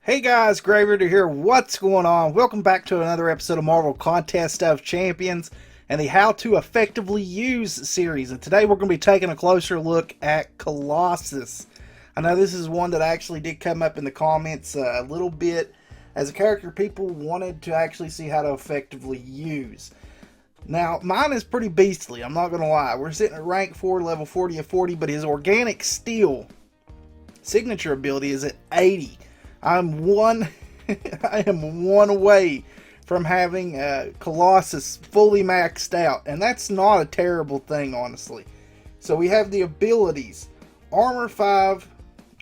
Hey guys, Graveyard here. What's going on? Welcome back to another episode of Marvel Contest of Champions and the How to Effectively Use series. And today we're going to be taking a closer look at Colossus. I know this is one that actually did come up in the comments a little bit as a character people wanted to actually see how to effectively use. Now, mine is pretty beastly, I'm not going to lie. We're sitting at rank 4, level 40 of 40, but his organic steel signature ability is at 80. I'm one I am one away from having Colossus fully maxed out, and that's not a terrible thing, honestly. So we have the abilities Armor 5,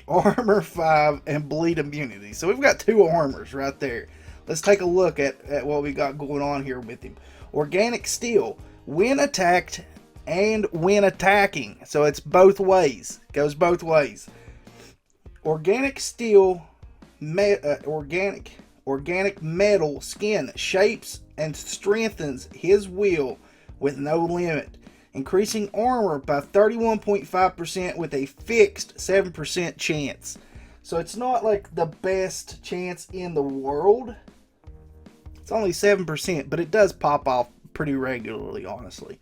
Armor 5, and Bleed Immunity. So we've got two armors right there. Let's take a look at what we got going on here with him. Organic Steel, when attacked and when attacking. So it's both ways. Goes both ways. Organic Steel, organic metal skin shapes and strengthens his will with no limit, increasing armor by 31.5% with a fixed 7% chance. So it's not like the best chance in the world. It's only 7%, but it does pop off pretty regularly, honestly.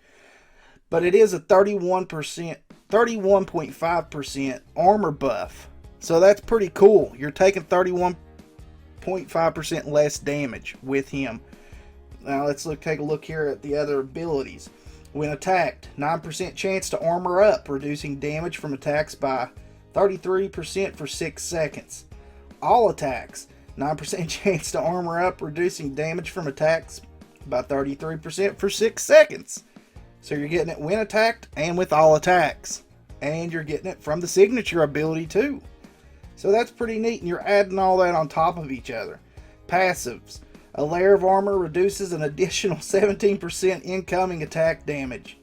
But it is a 31.5% armor buff. So that's pretty cool. You're taking 31.5% less damage with him. Now let's take a look here at the other abilities. When attacked, 9% chance to armor up, reducing damage from attacks by 33% for 6 seconds. All attacks, 9% chance to armor up, reducing damage from attacks by 33% for 6 seconds. So you're getting it when attacked and with all attacks. And you're getting it from the signature ability too. So that's pretty neat, and you're adding all that on top of each other. Passives. A layer of armor reduces an additional 17% incoming attack damage.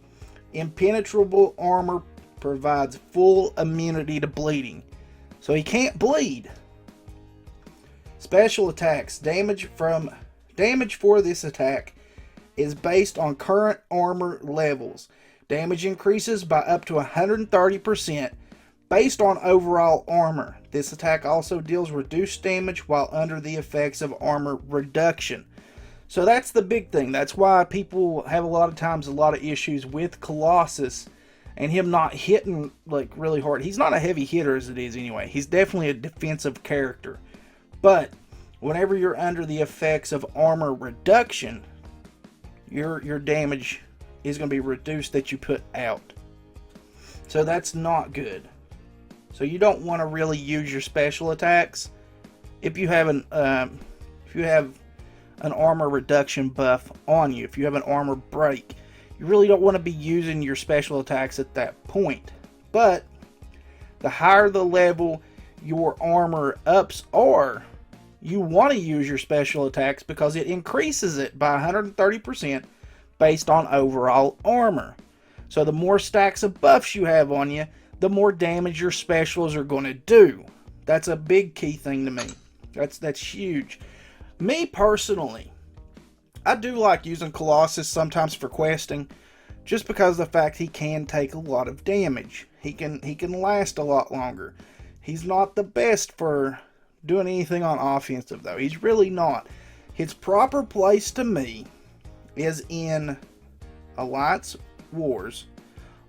Impenetrable armor provides full immunity to bleeding. So he can't bleed. Special attacks. Damage for this attack is based on current armor levels. Damage increases by up to 130%. Based on overall armor. This attack also deals reduced damage while under the effects of armor reduction. So that's the big thing. That's why people have a lot of issues with Colossus and him not hitting like really hard. He's not a heavy hitter as it is anyway. He's definitely a defensive character. But whenever you're under the effects of armor reduction, your damage is going to be reduced that you put out. So that's not good. So you don't want to really use your special attacks if you have an armor reduction buff on you. If you have an armor break, you really don't want to be using your special attacks at that point. But the higher the level your armor ups are, you want to use your special attacks because it increases it by 130% based on overall armor. So the more stacks of buffs you have on you, the more damage your specials are going to do. That's a big key thing to me. That's huge. Me personally, I do like using Colossus sometimes for questing, just because of the fact he can take a lot of damage. He can last a lot longer. He's not the best for doing anything on offensive though. He's really not. His proper place to me is in Alliance Wars,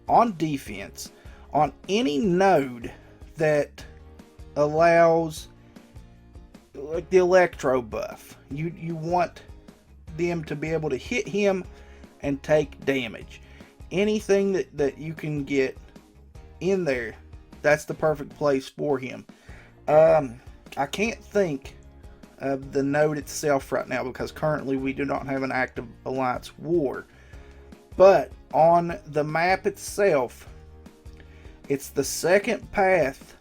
on defense, on any node that allows like the electro buff. You want them to be able to hit him and take damage. Anything that you can get in there, that's the perfect place for him. I can't think of the node itself right now because currently we do not have an active Alliance war. But on the map itself, it's the second path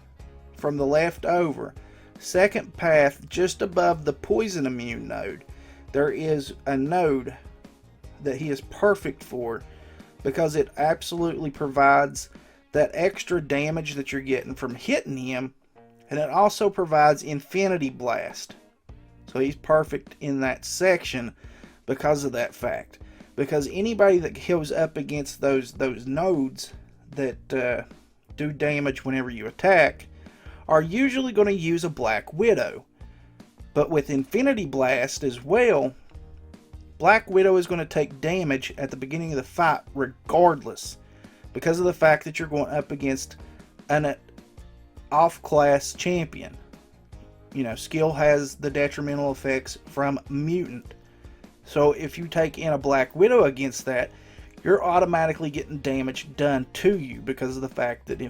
from the left over. Second path just above the poison immune node. There is a node that he is perfect for because it absolutely provides that extra damage that you're getting from hitting him, and it also provides Infinity Blast. So he's perfect in that section because of that fact. Because anybody that goes up against those nodes that do damage whenever you attack are usually going to use a Black Widow. But with Infinity Blast as well, Black Widow is going to take damage at the beginning of the fight regardless, because of the fact that you're going up against an off-class champion. You know, skill has the detrimental effects from mutant. So if you take in a Black Widow against that, you're automatically getting damage done to you because of the fact that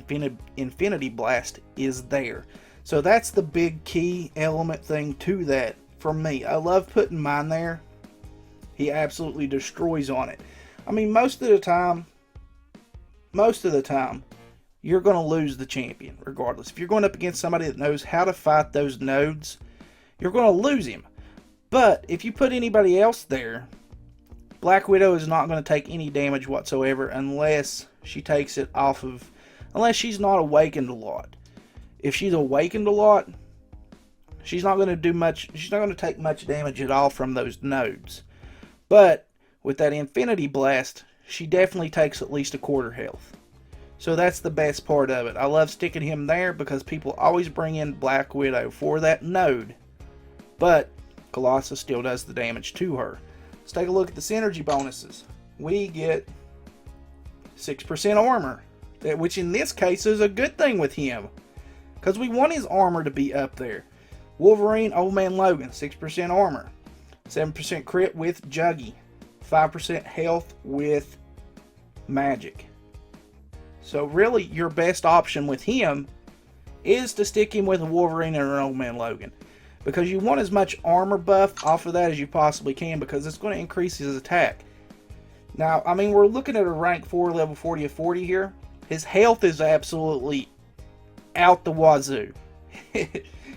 Infinity Blast is there. So that's the big key element thing to that for me. I love putting mine there. He absolutely destroys on it. I mean, most of the time, you're going to lose the champion regardless. If you're going up against somebody that knows how to fight those nodes, you're going to lose him. But if you put anybody else there, Black Widow is not going to take any damage whatsoever unless she takes it off of, unless she's not awakened a lot. If she's awakened a lot, she's not going to do much, she's not going to take much damage at all from those nodes. But with that Infinity Blast, she definitely takes at least a quarter health. So that's the best part of it. I love sticking him there because people always bring in Black Widow for that node. But Colossus still does the damage to her. Let's take a look at the synergy bonuses. We get 6% armor, which in this case is a good thing with him, because we want his armor to be up there. Wolverine, Old Man Logan, 6% armor, 7% crit with Juggy, 5% health with Magic. So really, your best option with him is to stick him with a Wolverine and an Old Man Logan, because you want as much armor buff off of that as you possibly can, because it's going to increase his attack. Now, I mean, we're looking at a rank 4 level 40 of 40 here. His health is absolutely out the wazoo.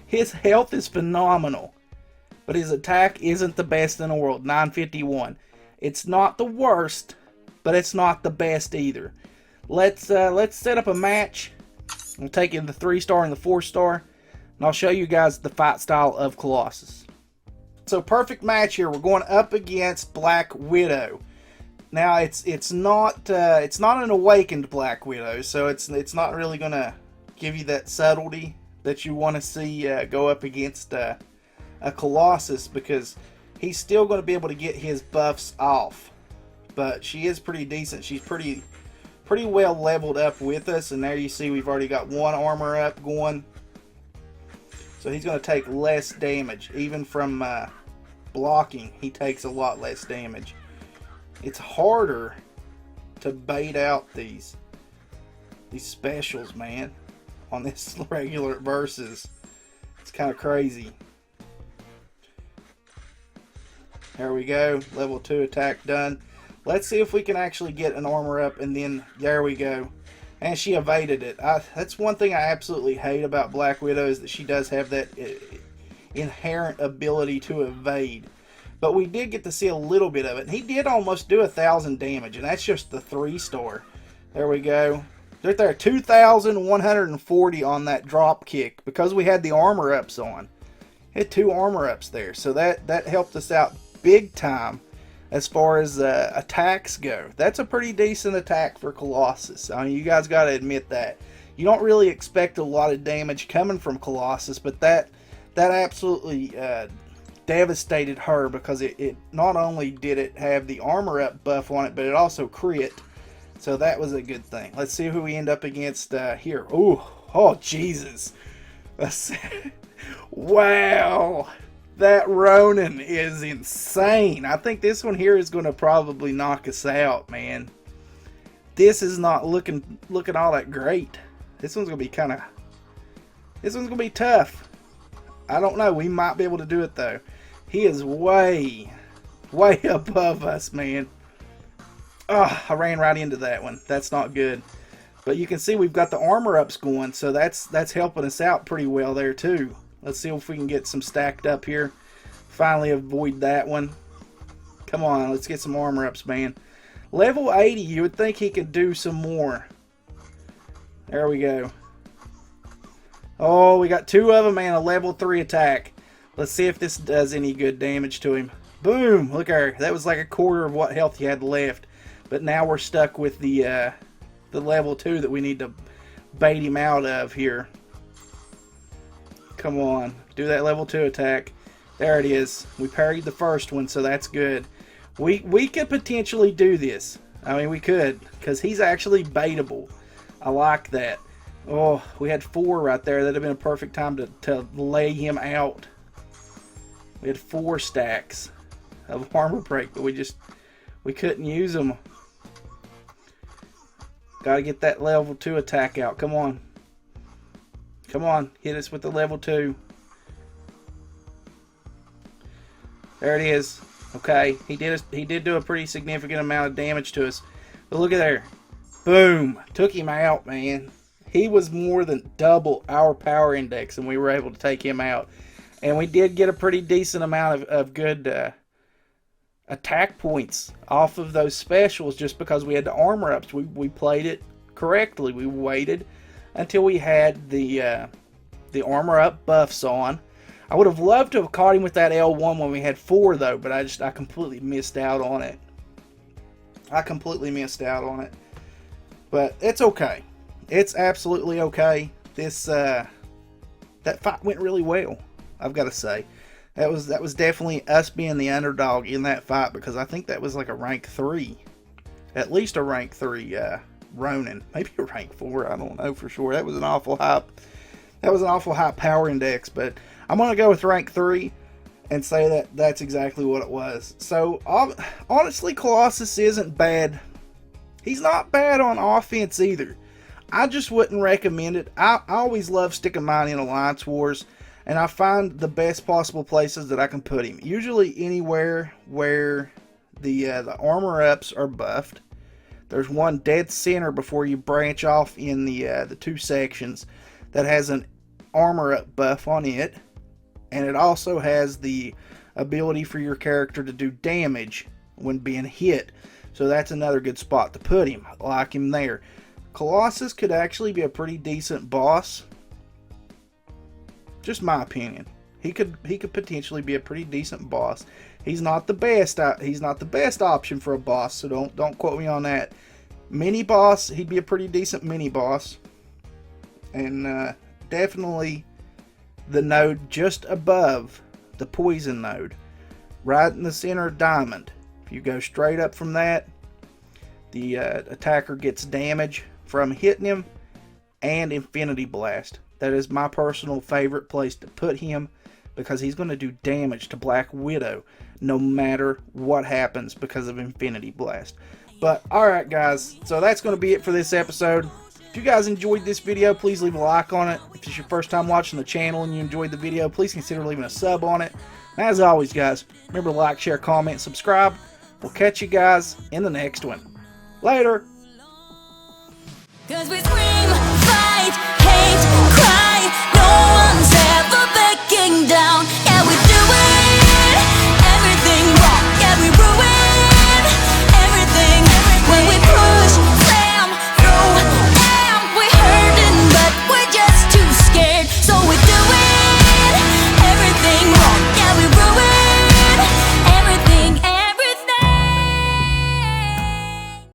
His health is phenomenal, but his attack isn't the best in the world, 951. It's not the worst, but it's not the best either. Let's set up a match. We'll take in the 3-star and the 4-star. And I'll show you guys the fight style of Colossus. So perfect match here. We're going up against Black Widow. Now it's not an awakened Black Widow, so it's not really gonna give you that subtlety that you want to see go up against a Colossus, because he's still going to be able to get his buffs off. But she is pretty decent. She's pretty well leveled up with us, and there you see we've already got one armor up going. So he's going to take less damage. Even from blocking, he takes a lot less damage. It's harder to bait out these specials, man, on this regular versus. It's kind of crazy. There we go. Level 2 attack done. Let's see if we can actually get an armor up, and then there we go. And she evaded it. That's one thing I absolutely hate about Black Widow, is that she does have that inherent ability to evade. But we did get to see a little bit of it. And he did almost do 1,000 damage, and that's just the 3-star. There we go. Right there, 2,140 on that drop kick, because we had the armor ups on. Had 2 armor ups there, so that helped us out big time. As far as attacks go, that's a pretty decent attack for Colossus. I mean, you guys got to admit that. You don't really expect a lot of damage coming from Colossus, but that absolutely devastated her, because it not only did it have the armor up buff on it, but it also crit. So that was a good thing. Let's see who we end up against here. Ooh, oh Jesus! Wow. That Ronin is insane. I think this one here is going to probably knock us out, man. This is not looking all that great. This one's going to be this one's going to be tough. I don't know. We might be able to do it, though. He is way above us, man. Oh, I ran right into that one. That's not good. But you can see we've got the armor ups going, so that's helping us out pretty well there, too. Let's see if we can get some stacked up here. Finally avoid that one. Come on, let's get some armor ups, man. Level 80, you would think he could do some more. There we go. Oh, we got 2 of them and a level 3 attack. Let's see if this does any good damage to him. Boom! Look there. That was like a quarter of what health he had left. But now we're stuck with the level 2 that we need to bait him out of here. Come on, do that level 2 attack. There it is. We parried the first one, so that's good. We could potentially do this. I mean, we could, because he's actually baitable. I like that. Oh, we had 4 right there. That would have been a perfect time to lay him out. We had 4 stacks of armor break, but we couldn't use them. Got to get that level 2 attack out. Come on. Come on. Hit us with the level 2. There it is. Okay. He did do a pretty significant amount of damage to us. But look at there. Boom. Took him out, man. He was more than double our power index, and we were able to take him out. And we did get a pretty decent amount of good attack points off of those specials just because we had the armor ups. We played it correctly. We waited until we had the armor up buffs on. I would have loved to have caught him with that L1 when we had 4 though, but I completely missed out on it. I completely missed out on it. But it's okay. It's absolutely okay. This that fight went really well, I've got to say. That was definitely us being the underdog in that fight, because I think that was like a rank 3. At least a rank 3 Ronin. Maybe a rank 4, I don't know for sure. That was an awful high power index, but I'm going to go with rank 3 and say that that's exactly what it was. So honestly, Colossus isn't bad. He's not bad on offense either. I just wouldn't recommend it. I always love sticking mine in Alliance Wars, and I find the best possible places that I can put him. Usually anywhere where the armor ups are buffed. There's one dead center before you branch off in the 2 sections that has an armor up buff on it, and it also has the ability for your character to do damage when being hit. So that's another good spot to put him. I like him there. Colossus could actually be a pretty decent boss. Just my opinion. He could potentially be a pretty decent boss. He's not the best. He's not the best option for a boss, so don't quote me on that. Mini boss, he'd be a pretty decent mini boss, and definitely the node just above the poison node, right in the center of diamond. If you go straight up from that, the attacker gets damage from hitting him and Infinity Blast. That is my personal favorite place to put him, because he's going to do damage to Black Widow no matter what happens because of Infinity Blast. But alright guys, so that's going to be it for this episode. If you guys enjoyed this video, please leave a like on it. If it's your first time watching the channel and you enjoyed the video, please consider leaving a sub on it. And as always guys, remember to like, share, comment, subscribe. We'll catch you guys in the next one. Later! 'Cause we scream